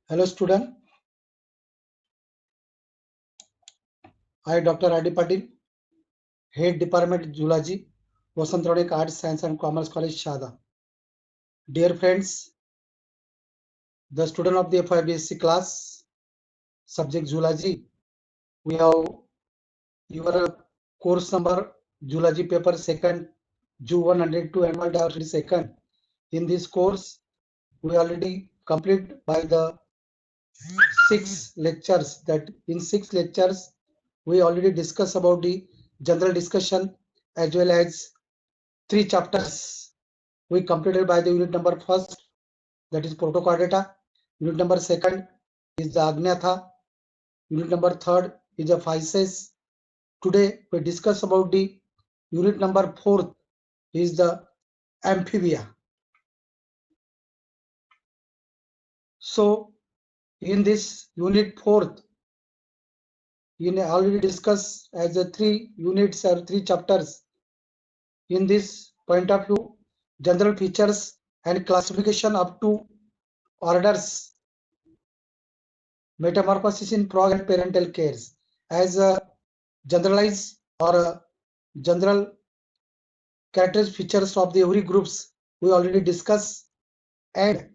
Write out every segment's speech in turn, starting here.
Hello student, I Dr. R.D. Patil, Head Department Zoology, Vasantronic Arts, Science and Commerce College, Shada. Dear friends, the student of the FIBSC class, subject Zoology, we have your course number Zoology paper second, Ju 102 Animal Diversity second. In this course, we already complete by the 6 lectures. That in 6 lectures, we already discuss about the general discussion as well as 3 chapters we completed by the unit number first, that is Protochordata. Unit number second is the Agnatha. Unit number third is the Physes. Today we discuss about the unit number fourth is the Amphibia. So in this unit fourth, you already discussed as the 3 units or 3 chapters. In this point of view, general features and classification up to orders, metamorphosis in prog and parental cares as a generalized or a general characteristic features of the every groups we already discussed, and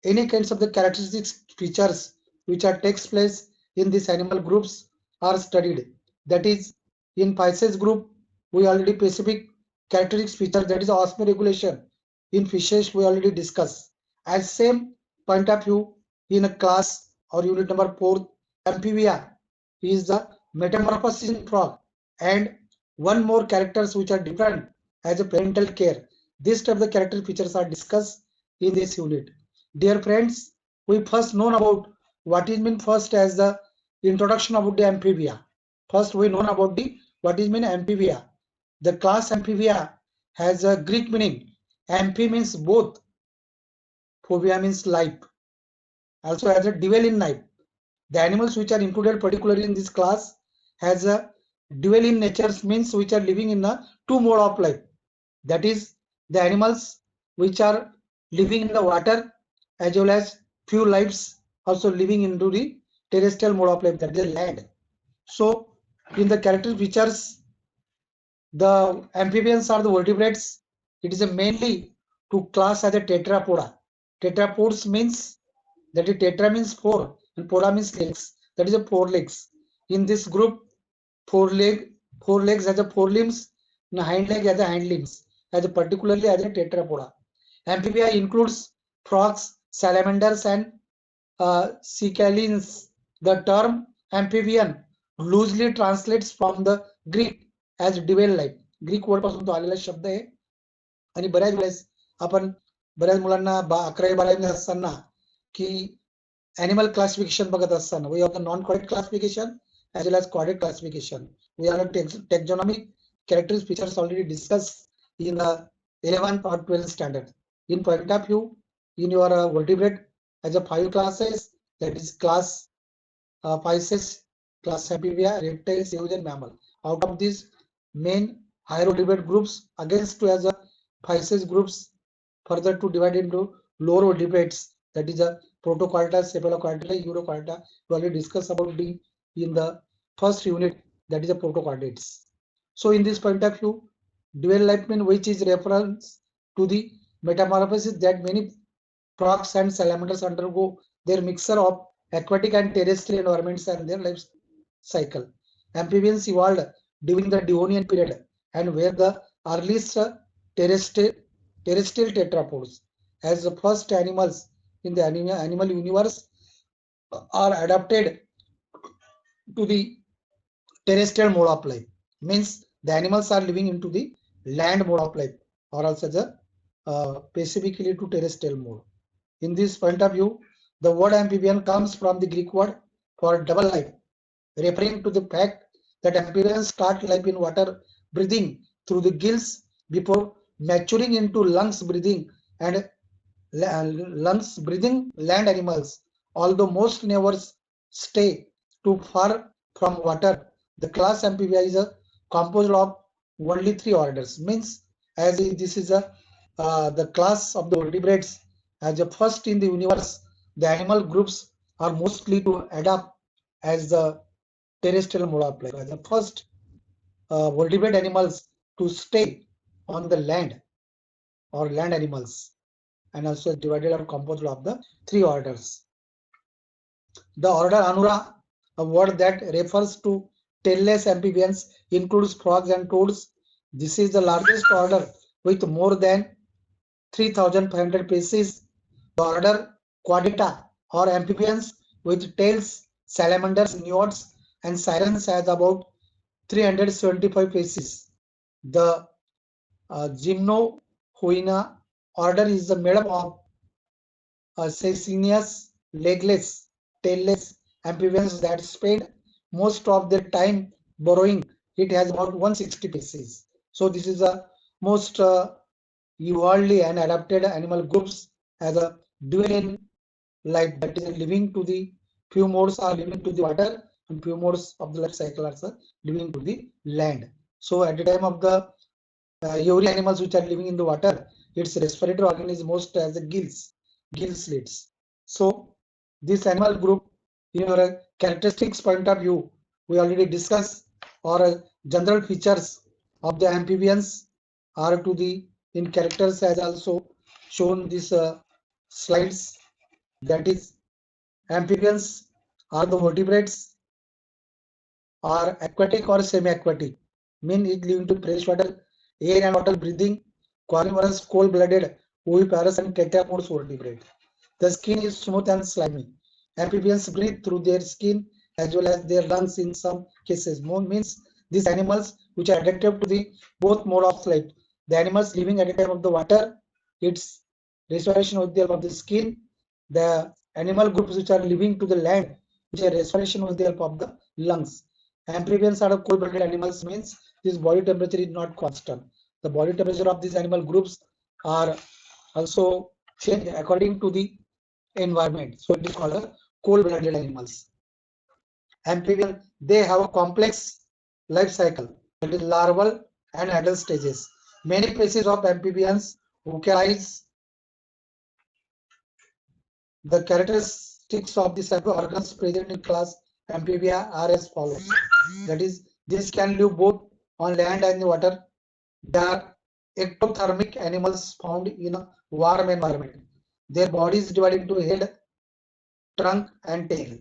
any kinds of the characteristics features which are takes place in these animal groups are studied. That is, in Pisces group we already specific characteristics feature, that is osmoregulation. In fishes we already discussed. As same point of view, in a class or unit number 4 amphibia is the metamorphosis in frog, and one more characters which are different as a parental care. This type of the character features are discussed in this unit. Dear friends, we first known about what is mean first as the introduction about the amphibia. First we known about the what is mean amphibia. The class amphibia has a Greek meaning. Amphi means both. Phobia means life. Also has a dwell in life. The animals which are included particularly in this class has a dwell in nature, means which are living in a two mode of life. That is, the animals which are living in the water as well as few lives also living into the terrestrial mode of life, that is land. So in the character features, the amphibians are the vertebrates. It is a mainly to class as a tetrapoda. Tetrapods means that is tetra means 4 and poda means legs. That is a 4 legs. In this group, 4 legs has a 4 limbs, and hind leg has a hind limbs, as a particularly as a tetrapoda. Amphibia includes frogs, salamanders, and cicalines. The term amphibian loosely translates from the Greek as dwell life. Greek word पासून तो आलेला शब्द आहे. आणि बऱ्याच वेळेस आपण बऱ्याच मुलांना 11वी-12वी असताना की animal classification बघत असताना we have the non-coordinate classification as well as coordinate classification. We are taxonomic characteristics features already discussed in the 11th or 12th standard. In point of view, in your vertebrate as a 5 classes, that is class Pisces, class Amphibia, reptiles, euge and mammal. Out of these main higher vertebrate groups, against to as a Pisces groups, further to divide into lower vertebrates, that is a Protochordata, Cephalochordata, Urochordata. We already discussed about the in the first unit, that is a Protochordates. So in this point of view, dual life mean which is reference to the metamorphosis that many frogs and salamanders undergo their mixture of aquatic and terrestrial environments and their life cycle. Amphibians evolved during the Devonian period and were the earliest terrestrial tetrapods. As the first animals in the animal universe are adapted to the terrestrial mode of life. Means the animals are living into the land mode of life, or also the specifically to terrestrial mode. In this point of view, the word amphibian comes from the Greek word for double life, referring to the fact that amphibians start life in water breathing through the gills before maturing into lungs breathing and land animals. Although most never stay too far from water, the class amphibia is a composed of only 3 orders. Means as this is a the class of the vertebrates as a first in the universe, the animal groups are mostly to adapt as the terrestrial mode of life. The first vertebrate animals to stay on the land or land animals, and also divided or composed of the three orders. The order Anura, a word that refers to tailless amphibians, includes frogs and toads. This is the largest order with more than 3,500 species. The order Quadrita or amphibians with tails, salamanders, newts, and sirens has about 375 species. The Gymnohuina order is made up of sessinius, legless, tailless amphibians that spend most of their time burrowing. It has about 160 species. So this is the most evolved and adapted animal groups as a dual in life, that is living to the few modes are living to the water and few modes of the life cycle are living to the land. So at the time of the every animals which are living in the water, its respiratory organ is most as the gill slits. So this animal group, in your characteristics point of view, we already discussed, or general features of the amphibians are to the in characters as also shown these slides. That is, amphibians are the vertebrates, are aquatic or semi-aquatic. Mean it living to freshwater, air and water breathing, carnivorous, cold-blooded, oviparous and tetrapods vertebrate. The skin is smooth and slimy. Amphibians breathe through their skin as well as their lungs in some cases. More means these animals which are adapted to the both mode of life. The animals living at the time of the water, its respiration with the help of the skin. The animal groups which are living to the land, which are respiration with the help of the lungs. Amphibians are cold-blooded animals, means this body temperature is not constant. The body temperature of these animal groups are also changed according to the environment. So it is called a cold-blooded animals. Amphibian, they have a complex life cycle, that is larval and adult stages. Many species of amphibians vocalize the characteristics of the organs present in class Amphibia are as follows. That is, these can live both on land and the water. They are ectothermic animals found in a warm environment. Their body is divided into head, trunk, and tail.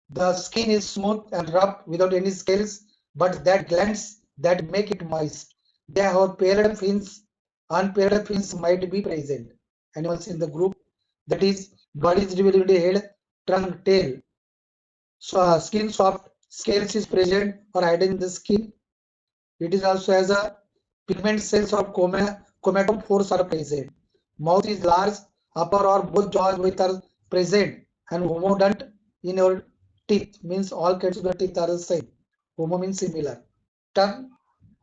The skin is smooth and rough without any scales, but that glands that make it moist. They have paired fins. Unpaired fins might be present. Animals in the group, that is, body is divided into head, trunk, tail. So skin soft, scales is present or hidden in the skin. It is also as a pigment cells of chromatophores are present. Mouth is large, upper or both jaws with are present, and homodont in your teeth means all kinds of the teeth are the same. Homo means similar. Tongue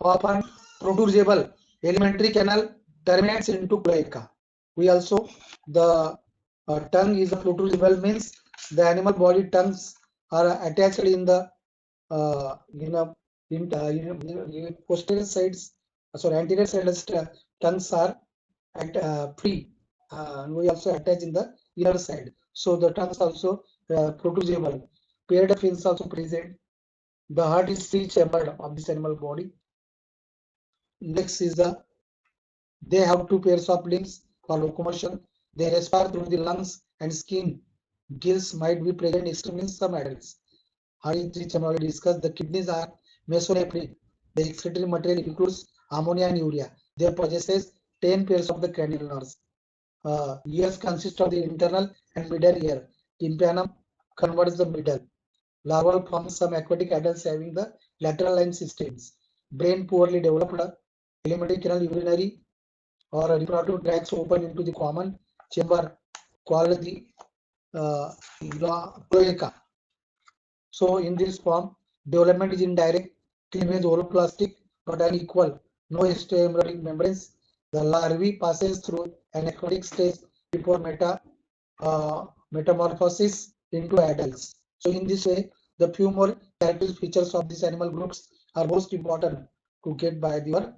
often protrusible. Alimentary canal terminates into cloaca. We also the tongue is a protrusible, means the animal body tongues are attached in the you know posterior sides, sorry, anterior sides tongues are at free, and we also attach in the inner side. So the tongues also protrusible. Paired fins also present. The heart is three chambered of this animal body. Next is they have two pairs of limbs for locomotion. They respire through the lungs and skin. Gills might be present extremely in some adults. Heart is three chambered. Already discussed. The kidneys are mesonephric. The excretory material includes ammonia and urea. They possesses 10 pairs of the cranial nerves. Ears consist of the internal and middle ear. Tympanum converts the middle. Larval forms some aquatic adults having the lateral line systems. Brain poorly developed. Alimentary canal, urinary or reproductive tracts open into the common chamber called the cloaca. So in this form, development is indirect. Cleavage holoplastic, not unequal. No extraembryonic membranes. The larvae passes through an aquatic stage before metamorphosis into adults. So in this way, the few more characteristic features of these animal groups are most important to get by your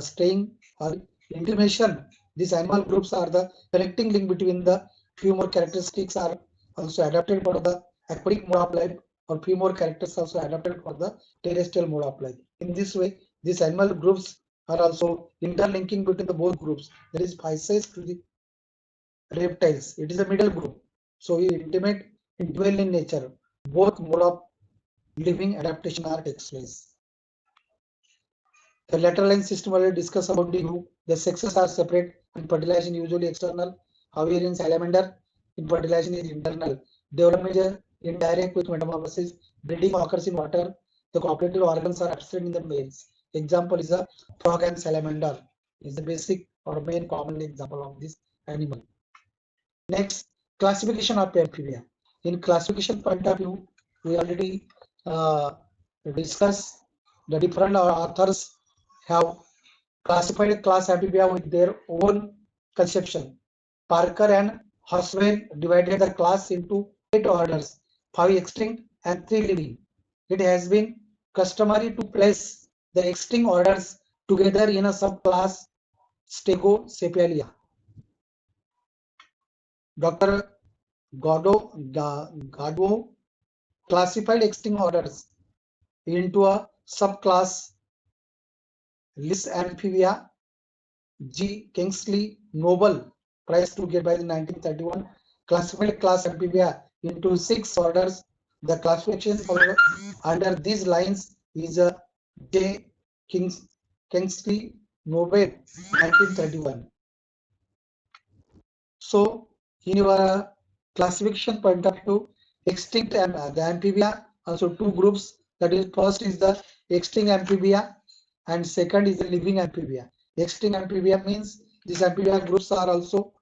staying or intimation. These animal groups are the connecting link between the few more characteristics are also adapted for the aquatic mode of life, or few more characters also adapted for the terrestrial mode of life. In this way, these animal groups are also interlinking between the both groups. There is Pisces to the reptiles. It is a middle group. So we intimate dwell in nature. Both mode of living adaptation are takes place. The lateral line system already discussed about the group. The sexes are separate and fertilization usually external. However, in salamander, in fertilization is internal. Development is indirect with metamorphosis. Breeding occurs in water. The copulative organs are absent in the males. Example is a frog and salamander. Is the basic or main common example of this animal. Next, classification of amphibia. In classification point of view, we already discussed the different authors have classified class amphibia with their own conception. Parker and Hoswell divided the class into 8 orders, 5 extinct and 3 living. It has been customary to place the extinct orders together in a subclass Stegocephalia. Dr. Godwin classified extinct orders into a subclass Lysamphibia. G. Kingsley Noble Prize to get by the 1931 classified class amphibia into 6 orders. The classification under these lines is a J. Kingsley Noble 1931. So in your classification point of view, extinct and the amphibia also two groups. That is, first is the extinct amphibia and second is the living amphibia. Extinct amphibia means these amphibia groups are also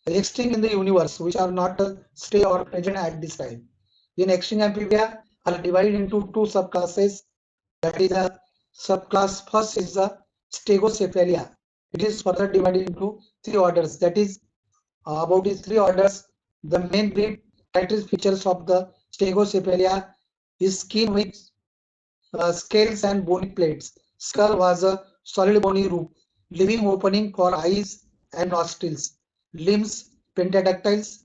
extinct in the universe, which are not stay or present at this time. In extinct amphibia are divided into two subclasses. That is a subclass first is the Stegocephalia. It is further divided into 3 orders. That is about these 3 orders. The main breed characteristic features of the Stegocephalia is skin with scales and bony plates. Skull was a solid bony roof, leaving opening for eyes and nostrils. Limbs pentadactyls,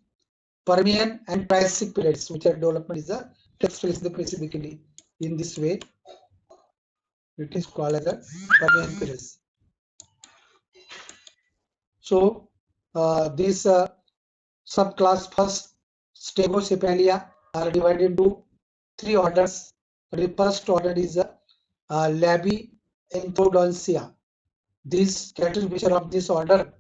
Permian and Triassic periods, which are development is the text is the specifically in this way. It is called as a Permian periods. So this subclass first Stegocephalia are divided into 3 orders. The first order is Labyrinthodontia. This characteristic feature of this order,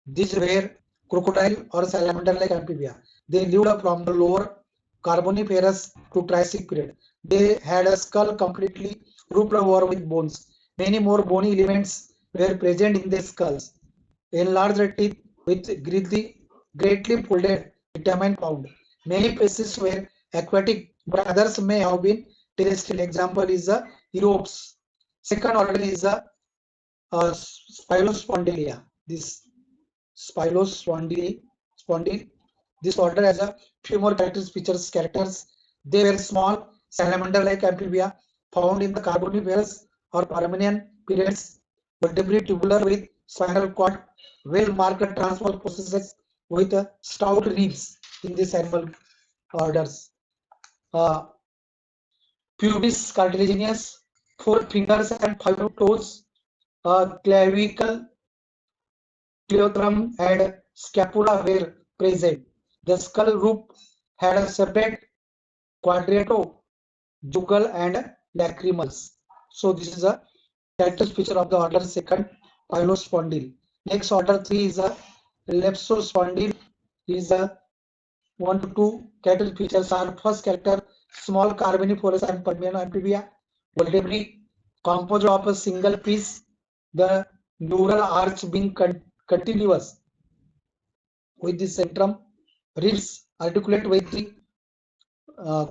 these were crocodile or salamander-like amphibia. They lived from the lower Carboniferous to Triassic period. They had a skull completely roofed over with bones. Many more bony elements were present in their skulls. Enlarged teeth with greatly folded vitamin found. Many species were aquatic, but others may have been terrestrial. Example is the Europs. Second order is the Spilospondylia. This Spilospondyl. This order has a few more characters. They were small salamander-like amphibia found in the Carboniferous or Permian periods, vertebrate tubular with spinal cord, well-marked transverse processes with stout ribs in these animal orders. Pubis cartilaginous, 4 fingers and 5 toes, clavicle, cleothrum and scapula were present. The skull roof had a separate quadrato, jugal and lacrimals. So this is a characteristic feature of the order second Pilospondyle. Next order 3 is a Leptospondyle. Is a 1 to 2 characteristic features are first character small Carboniferous and Permian amphibia, vertebrae composed of a single piece, the neural arch being continuous with the centrum, ribs articulate with the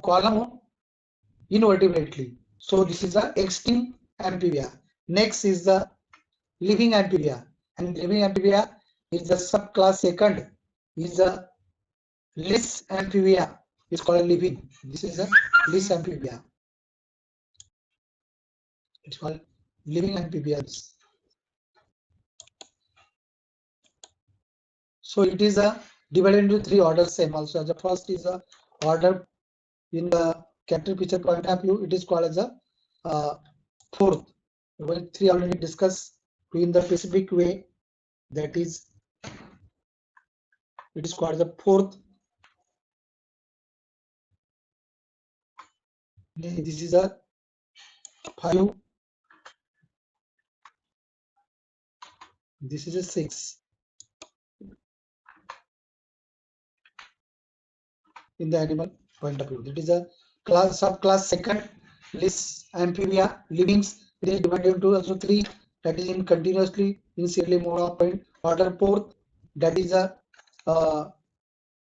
column invertebrrately. So this is the extinct amphibia. Next is the living amphibia, and living amphibia is the subclass second is the Lys amphibia. It's called living. This is a Lys amphibia. It's called living amphibians. So it is a divided into three orders same also. The first is a order in the character picture point of view, it is called as a fourth. When three already discussed in the specific way, that is it is called the fourth. This is a 5, this is a 6 in the animal point of view. That is a class subclass second, list amphibia livings. It is divided into also three, that is in continuously in serially mode of point. Order fourth, that is a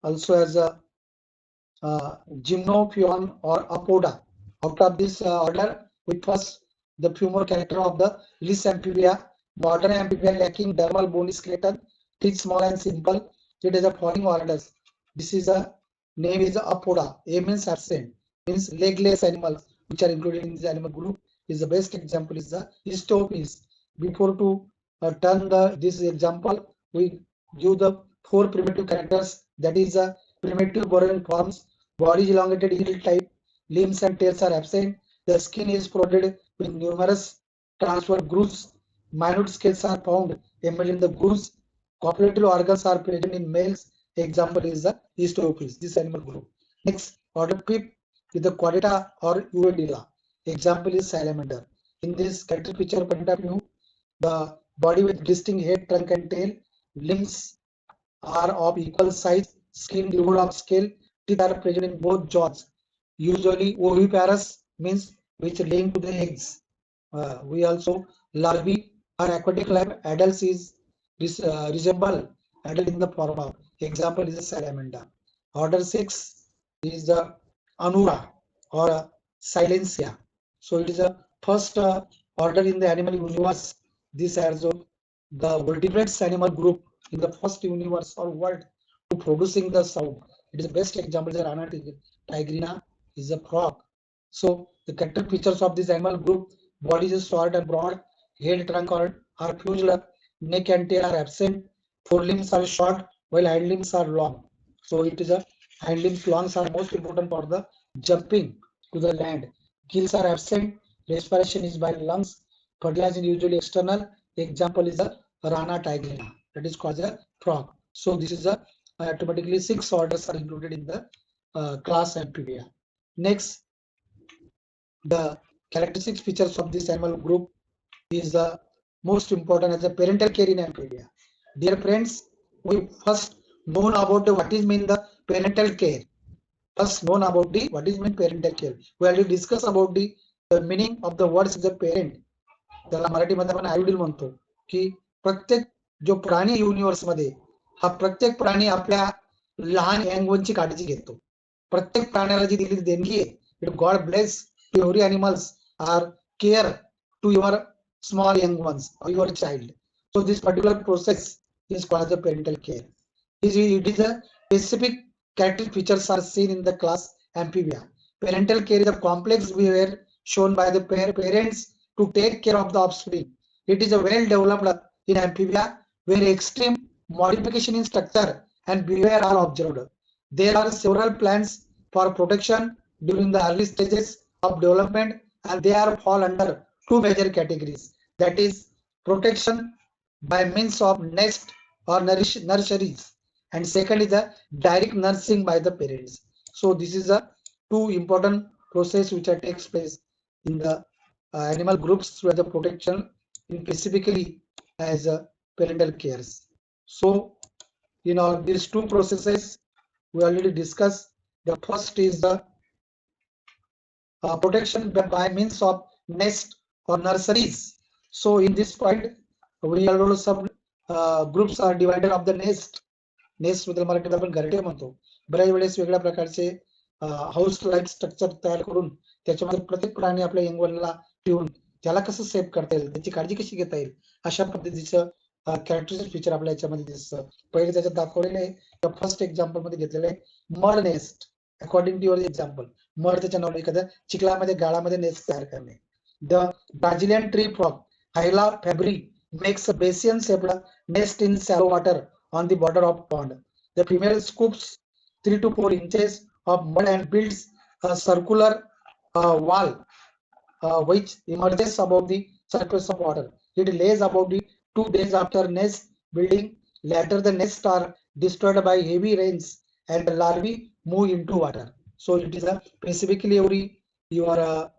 also as a Gymnophion or Apoda. Out of this order, we first the few more character of the list amphibia. Modern amphibia lacking dermal bony skeleton, teeth small and simple. It is a following orders. This is a name is Apoda. A means absent, means legless animals which are included in this animal group. Is the best example is the Histopis. Before to turn the this example, we give the four primitive characters. That is a primitive burrowing forms. Body is elongated, heel type, limbs and tails are absent. The skin is provided with numerous transverse grooves. Minute scales are found embedded in the grooves. Copulative organs are present in males. Example is the Histopis, this animal group. Next, order fifth is the Chordata or Urodila. Example is salamander. In this character picture point of view, the body with distinct head, trunk and tail, limbs are of equal size, skin devoid of scale, teeth are present in both jaws. Usually oviparous means which laying to the eggs. We also larvae are aquatic life. Adults is resemble adult in the form of. Example is a salamander. Order 6 is the Anura or Silencia. So it is a first order in the animal universe. This has the vertebrates animal group in the first universe or world to producing the sound. It is the best example. The Rana tigrina is a frog. So the character features of this animal group: body is short and broad, head, trunk are fused, neck and tail are absent, forelimbs are short while hind limbs are long. So it is a hind limbs longs are most important for the jumping to the land. Gills are absent, respiration is by lungs, fertilization is usually external. Example is a Rana tigrina, that is called a frog. So this is a automatically 6 orders are included in the class Amphibia. Next, the characteristic features of this animal group is the most important as a parental care in Amphibia. Dear friends, we first known about what is mean the parental care. First known about the what is mean parental care. We already discussed about the meaning of the words is a parent. त्याला मराठीमध्ये आपण आईवडील म्हणतो की प्रत्येक जो प्राणी universe मध्ये हा प्रत्येक प्राणी आपल्या लहान यंगवनची काळजी घेतो. प्रत्येक प्राण्याला जी दिलेली देणगी आहे, God bless to every animals are care to your small young ones or your child. So this particular process is called the parental care. It is a specific characteristic features are seen in the class Amphibia. Parental care is a complex behavior shown by the parents to take care of the offspring. It is a well developed in Amphibia where extreme modification in structure and behavior are observed. There are several plans for protection during the early stages of development, and they are fall under two major categories. That is protection by means of nest or nurseries, and second is the direct nursing by the parents. So this is a two important process which takes place in the animal groups through the protection in specifically as parental cares. So in all these two processes we already discussed. The first is the protection by means of nest or nurseries. So in this point we also some groups are divided of the nest. Nest बद्दल मराठीत आपण घरटे म्हणतो. बऱ्याच वेळेस वेगळ्या प्रकारचे house like structure तयार करून त्याच्यामध्ये प्रत्येक प्राणी आपल्या यंगवनला ठेवून त्याला कसं सेव्ह करता येईल, त्याची काळजी कशी घेता येईल, अशा पद्धतीचं कॅरेक्टरिस्टिक फीचर आपल्या याच्यामध्ये दिसतं. पहिले त्याच्यात दाखवलेले आहे, फर्स्ट एक्झाम्पल मध्ये घेतलेलं आहे mud nest. According to your example, mud त्याच्या नावाने एखाद्या चिखलामध्ये गाळामध्ये नेस्ट तयार करणे. The Brazilian tree frog Hyla faberi makes basin shaped nest in shallow water on the border of pond. The female scoops 3 to 4 inches of mud and builds a circular wall which emerges above the surface of water. It lays about the 2 days after nest building. Later, the nests are destroyed by heavy rains and the larvae move into water. So it is a specifically every your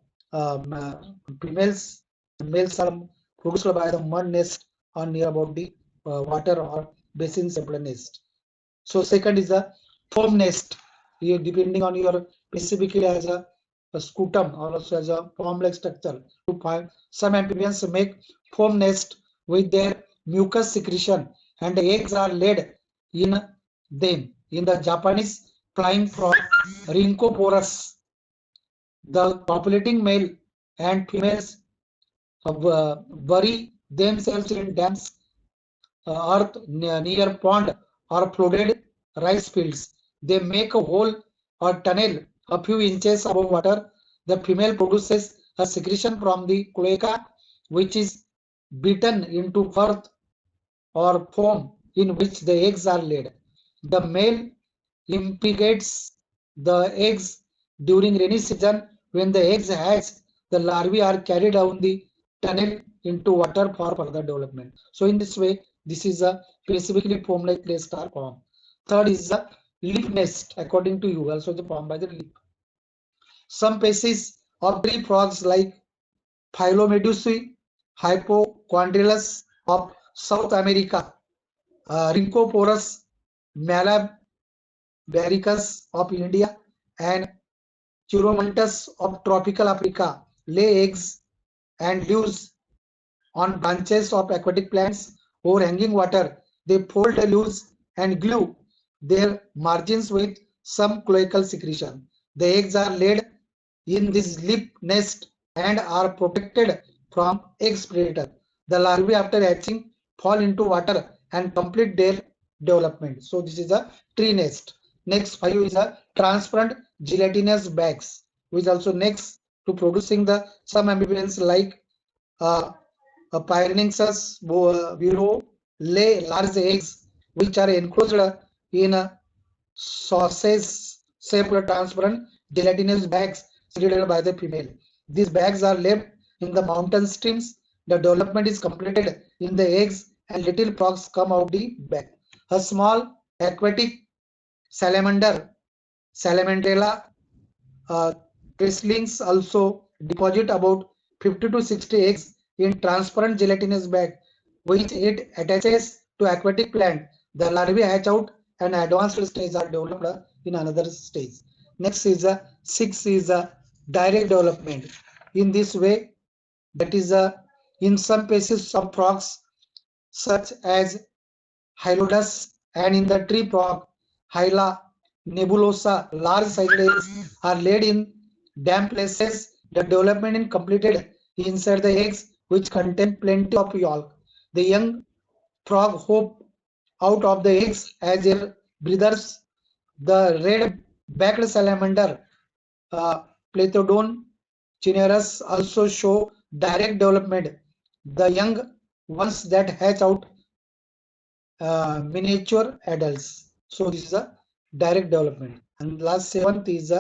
females males are produced by the mud nest or near about the water or basin simple nest. So second is the foam nest. You depending on your specifically as a scutum or also as a foam-like structure. To find some amphibians make foam nest with their mucus secretion, and the eggs are laid in them. In the Japanese flying frog Rhynchoporus, the copulating male and females bury themselves in dams earth near pond or flooded rice fields. They make a hole or tunnel a few inches above water. The female produces a secretion from the cloaca, which is beaten into earth or foam in which the eggs are laid. The male impregnates the eggs during rainy season. When the eggs hatch, the larvae are carried down the tunnel into water for further development. So in this way, this is a specifically foam-like nest are formed. Third is the leaf nest, according to you, also the formed by the leaf. Some species of tree frogs like Phylomedusae, Hypochondrylus of South America, Rhynchoporus malabaricus of India, and Chiromantus of tropical Africa lay eggs and leaves on branches of aquatic plants or hanging water. They fold the leaves and glue their margins with some cloacal secretion. The eggs are laid in this leaf nest and are protected from egg predator. The larvae after hatching fall into water and complete their development. So this is a tree nest. Next 5 is a transparent gelatinous bags, which also next to producing the some amphibians like uh, Pyrrhynchus bureau lay large eggs which are enclosed in a sausage-shaped transparent gelatinous bags secreted by the female. These bags are left in the mountain streams. The development is completed in the eggs and little frogs come out the bag. A small aquatic salamander, Salamandrella Trestlings also deposit about 50 to 60 eggs in transparent gelatinous bag, which it attaches to aquatic plant. The larvae hatch out and advanced stage are developed in another stage. Next is a 6 is a direct development. In this way, that is in some species of frogs such as Hylodus and in the tree frog Hyla nebulosa, large sized eggs are laid in damp places. The development is completed inside the eggs, which contain plenty of yolk. The young frog hop out of the eggs as their breeders. The red-backed salamander, uh, Plethodon cinereus, also show direct development. The young ones that hatch out miniature adults. So this is a direct development. And last seventh is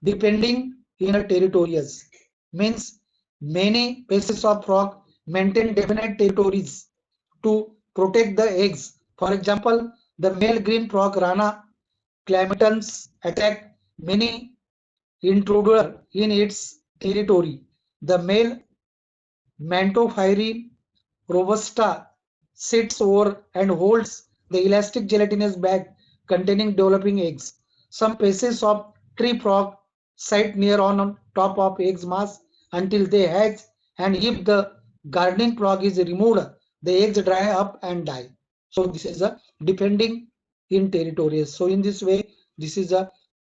depending in a territories. Means many species of frog maintain definite territories to protect the eggs. For example, the male green frog Rana clamitans attack many intruder in its territory. The male Mantophyri robusta sits over and holds the elastic gelatinous bag containing developing eggs. Some species of tree frog sit near on top of eggs mass until they hatch, and if the gardening frog is removed, the eggs dry up and die. So this is a depending in territories. So in this way, this is a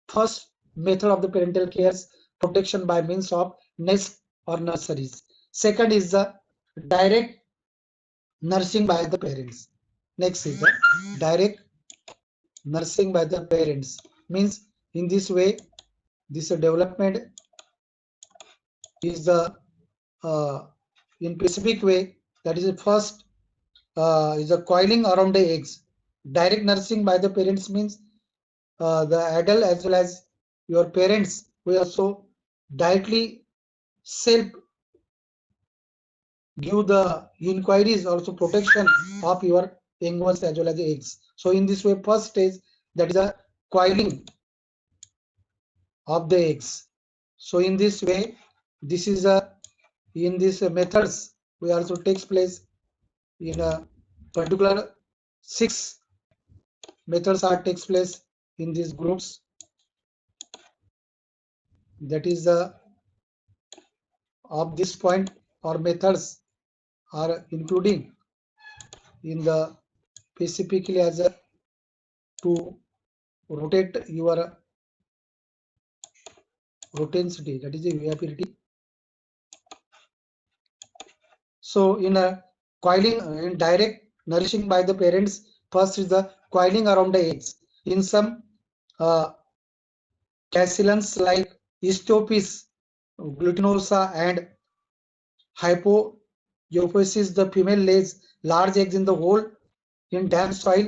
first method of the parental cares protection by means of nest or nurseries. Second is the direct nursing by the parents. Next is the direct nursing by the parents. Means in this way, this development is the in specific way. That is the first is the coiling around the eggs. Direct nursing by the parents means the adult as well as your parents will also directly self give the inquiries, also protection of your young ones as well as the eggs. So in this way, first stage, that is a coiling of the eggs. So in this way, this is a in these methods we also takes place in a particular 6 methods are takes place in these groups. That is of this point or methods are including in the specifically as a to rotate your rotancity, that is the UAPT. So in a coiling, in direct nourishing by the parents, first is the coiling around the eggs. In some uh, caecilians like Histopis, glutinosa and Hypoeuphosis, the female lays large eggs in the hole in damp soil.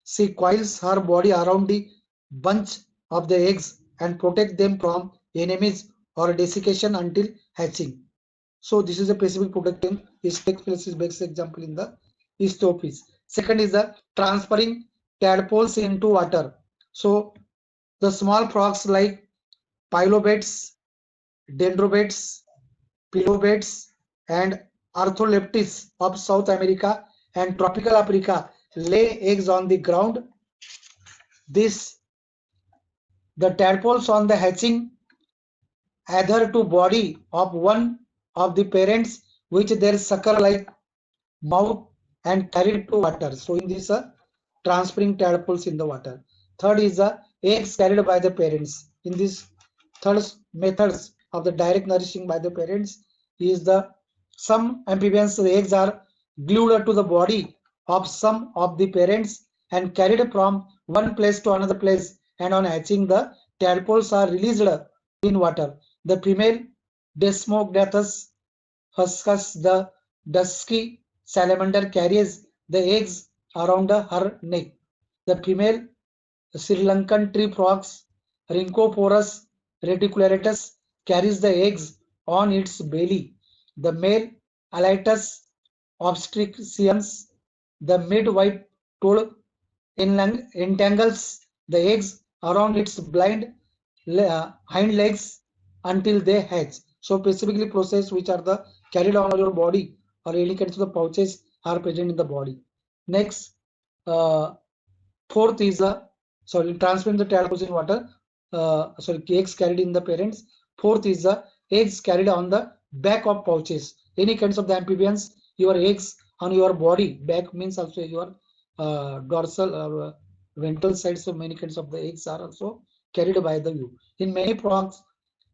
She coils her body around the bunch of the eggs and protect them from enemies or desiccation until hatching. So this is a specific protection. This takes place is best example in the East Office. Second is the transferring tadpoles into water. So the small frogs like pylobates, dendrobates, pilobates, and Artholeptis of South America and tropical Africa lay eggs on the ground. This the tadpoles on the hatching adhere to body of one of the parents, which their sucker like mouth and carried to water. So in this transferring tadpoles in the water. Third is the eggs carried by the parents. In this third methods of the direct nourishing by the parents is the some amphibians the eggs are glued to the body of some of the parents and carried from one place to another place, and on hatching the tadpoles are released in water. The female Desmognathus huskus, the dusky salamander, carries the eggs around her neck. The female Sri Lankan tree frogs, Rhynchophorus reticulatus, carries the eggs on its belly. The male Alatus obstetricians, the mid-white toad, entangles the eggs around its blind hind legs until they hatch. So specifically process which are the carried on your body or any kinds of the pouches are present in the body. Next, uh, fourth is sorry, transferring the tadpoles in water. Sorry, eggs carried in the parents. Fourth is the eggs carried on the back of pouches. Any kinds of the amphibians, your eggs on your body. Back means also your dorsal or ventral sides. So many kinds of the eggs are also carried by the you. In many frogs,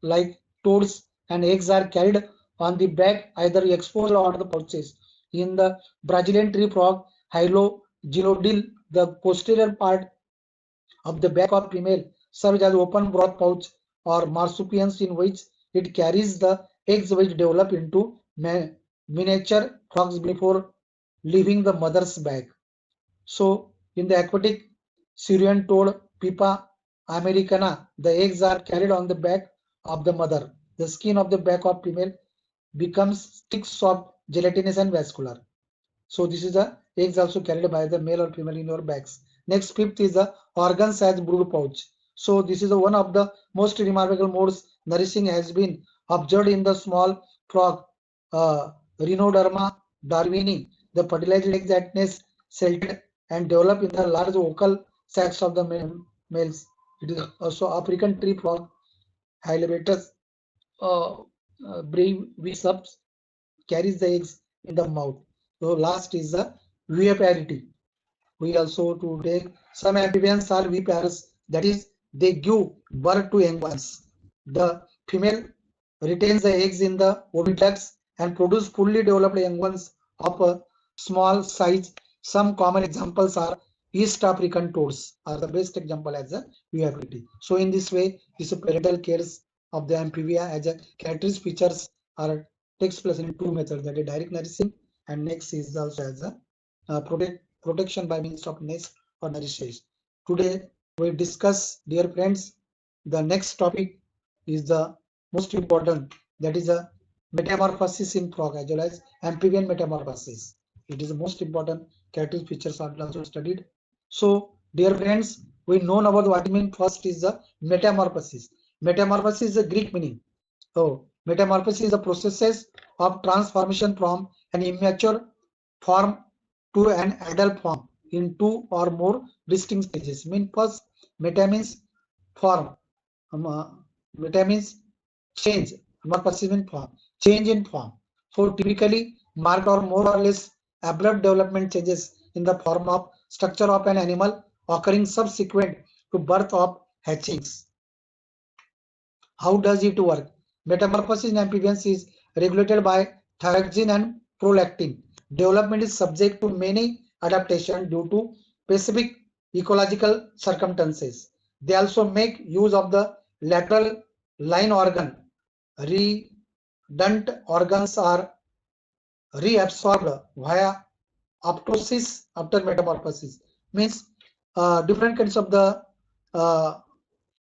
like toads, and eggs are carried on the back, either exposed or the pouches. In the Brazilian tree frog, Hylogynodil, the posterior part of the back of female serves as open broth pouch or marsupials in which it carries the eggs which develop into miniature frogs before leaving the mother's bag. So in the aquatic Syrian toad Pipa americana, the eggs are carried on the back of the mother. The skin of the back of female becomes thick, soft, gelatinous, and vascular. So this is the eggs also carried by the male or female in your bags. Next, fifth is the organs as brood pouch. So this is one of the most remarkable modes nourishing has been observed in the small frog, Rhinoderma darwini. The fertilized eggs that nest celted and develop in the large vocal sacs of the males. It is also African tree frog, Hylobatus brevis carries the eggs in the mouth. So last is the viviparity. We also to take some amphibians are viviparous, that is they give birth to young ones. The female retains the eggs in the oviducts and produce fully developed young ones of a small size. Some common examples are East African toads are the best example as a viviparity. So in this way, this parental cares of the amphibia as a characteristic features are takes place in two methods, that is direct nourishing, and next is also as a protection by means of nest or nourishes. Today we discuss, dear friends, the next topic is the most important, that is a metamorphosis in frog as well as amphibian metamorphosis. It is the most important characteristic features are also studied. So, dear friends, we know about what I mean. First is the metamorphosis. Metamorphosis is a Greek meaning. So, metamorphosis is the processes of transformation from an immature form to an adult form in two or more distinct stages. Mean first, meta means form. Meta means change. Metamorphosis means form. Change in form. So, typically marked or more or less abrupt development changes in the form of structure of an animal occurring subsequent to birth of hatchings. How does it work? Metamorphosis in amphibians is regulated by thyroxine and prolactin. Development is subject to many adaptations due to specific ecological circumstances. They also make use of the lateral line organ. Redundant organs are reabsorbed via apoptosis after metamorphosis. Means different kinds of the uh,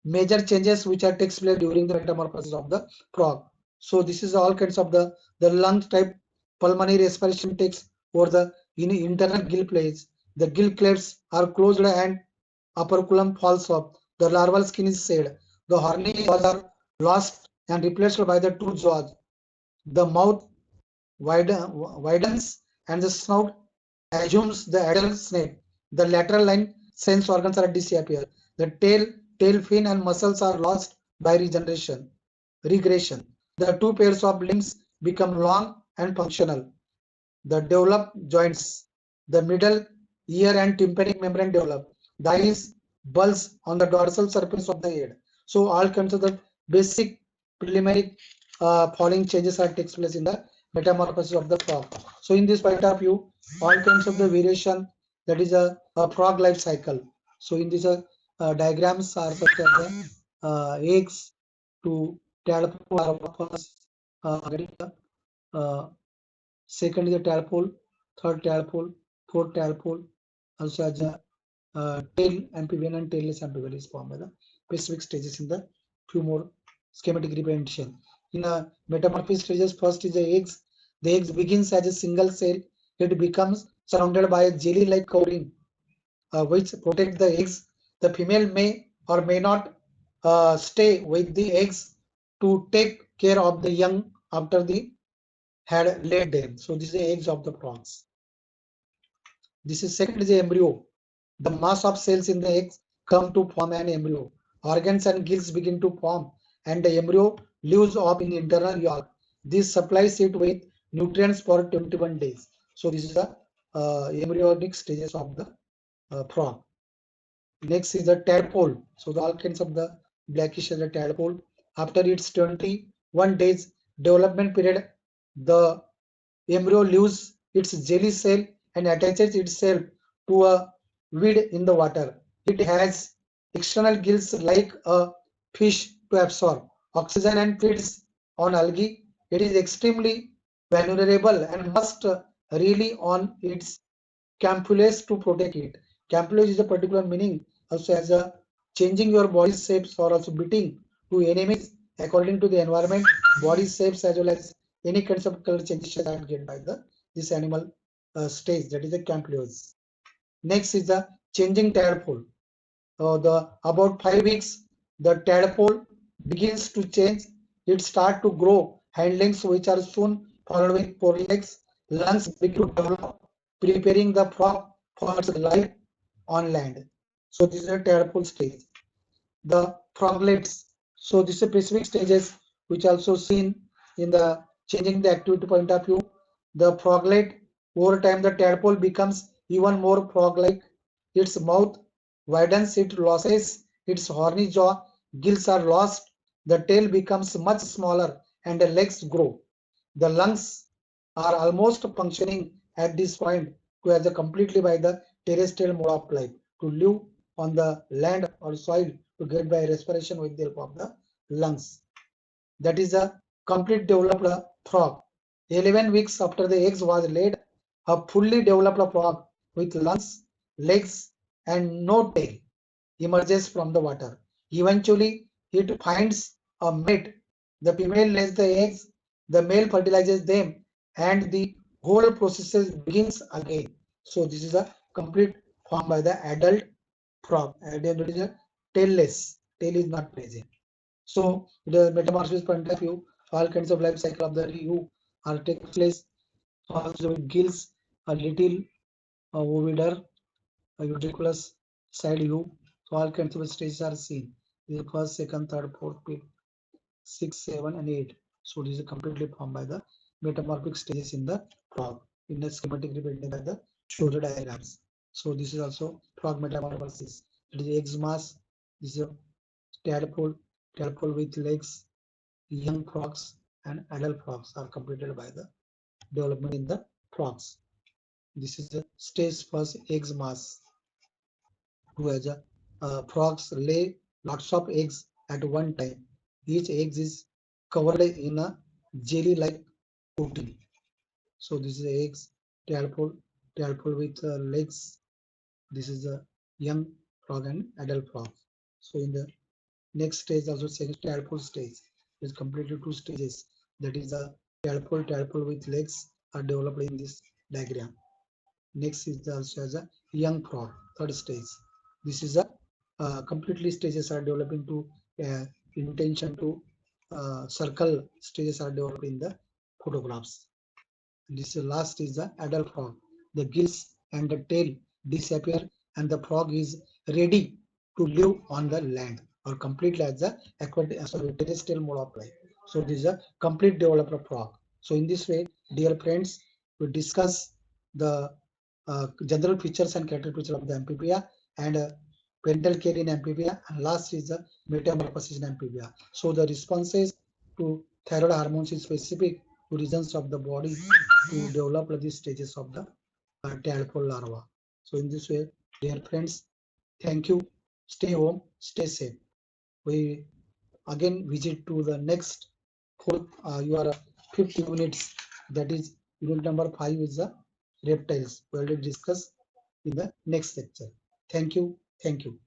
major changes which are takes place during the metamorphosis of the frog. So this is all kinds of the lung type pulmonary respiration takes over the internal gill plates. The gill clefts are closed and operculum falls off. The larval skin is shed. The horny jaws are lost and replaced by the two jaws. The mouth widens and the snout assumes the adult snake. The lateral line sense organs are disappear. The tail fin and muscles are lost by regression. The two pairs of limbs become long and functional. The developed joints, the middle ear and tympanic membrane develop. The eyes bulge on the dorsal surface of the head. So all kinds of the basic preliminary following changes are takes place in the metamorphosis of the frog. So in this point of view, all kinds of the variation, that is a frog life cycle. So in this diagrams are such as the eggs to tadpole are first uh, second is the tadpole, third tadpole, fourth tadpole, also as a tail amphibian and tailless amphibian is formed by the specific stages in the few more schematic representation. In a metamorphosis stages, first is the eggs. The eggs begins as a single cell. It becomes surrounded by a jelly-like covering which protect the eggs. The female may or may not stay with the eggs to take care of the young after the had laid them. So this is the eggs of the prawns. This is second is the embryo. The mass of cells in the eggs come to form an embryo. Organs and gills begin to form and the embryo lives off in internal yolk. This supplies it with nutrients for 21 days. So this is the embryonic stages of the frog. Next is the tadpole. So the all kinds of the blackish as a tadpole. After its 21 days development period, the embryo leaves its jelly cell and attaches itself to a weed in the water. It has external gills like a fish to absorb oxygen and feeds on algae. It is extremely vulnerable and must rely on its campulus to protect it. Campulus is a particular meaning also as a changing your body shapes or also beating to enemies according to the environment, body shapes as well as any kinds of color changes that get by the this animal stage, that is the campulus. Next is the changing tadpole. The about 5 weeks, the tadpole begins to change. It starts to grow hind legs, which are soon followed with forelegs. Lungs begin to develop, preparing the frog for its life on land. So this is a tadpole stage. The froglets. So this is specific stages which also seen in the changing the activity point of view. The froglet, over time the tadpole becomes even more frog-like. Its mouth widens, it loses its horny jaw, gills are lost, the tail becomes much smaller and the legs grow. The lungs are almost functioning at this point to as a completely by the terrestrial mode of life to live on the land or soil to get by respiration with the help of the lungs. That is a complete developed frog. 11 weeks after the eggs was laid, a fully developed frog with lungs, legs, and no tail emerges from the water. Eventually, it finds a mate. The female lays the eggs, the male fertilizes them, and the whole process begins again. So this is a complete form by the adult frog. Adult is a tailless. Tail is not present. So the metamorphosis point of view, all kinds of life cycle of the Ryu are takes place. Also with gills, a little oviduct, a utriculus, side U. So all kinds of stages are seen. The first, second, third, fourth, fifth, six, seven, and eight. So this is completely formed by the metamorphic stages in the frog in the schematic represented by the shoulder diagrams. So this is also frog metamorphosis. It is eggs mass. This is a tadpole, tadpole with legs. Young frogs and adult frogs are completed by the development in the frogs. This is the stage first eggs mass. Who has a frogs lay lots of eggs at one time. Each egg is covered in a jelly-like coating. So this is eggs, tadpole, tadpole with legs. This is a young frog and adult frog. So in the next stage, also second tadpole stage, is completely two stages. That is a tadpole with legs are developed in this diagram. Next is also as a young frog, third stage. This is a completely stages are developing to intention to circle stages are developed in the photographs. This last is the adult frog. The gills and the tail disappear and the frog is ready to live on the land or completely as a aquatic, terrestrial mode of life. So this is a complete developer frog. So in this way, dear friends, we discuss the general features and characteristics of the amphibia and parental care in amphibia, and last is the metamorphosis in amphibia. So the responses to thyroid hormones is specific to regions of the body to develop these stages of the tadpole larva. So in this way, dear friends, thank you. Stay home, stay safe. We again visit to the next fourth, your fifth units. That is unit number 5 is the reptiles. We already discussed in the next lecture. Thank you. Thank you.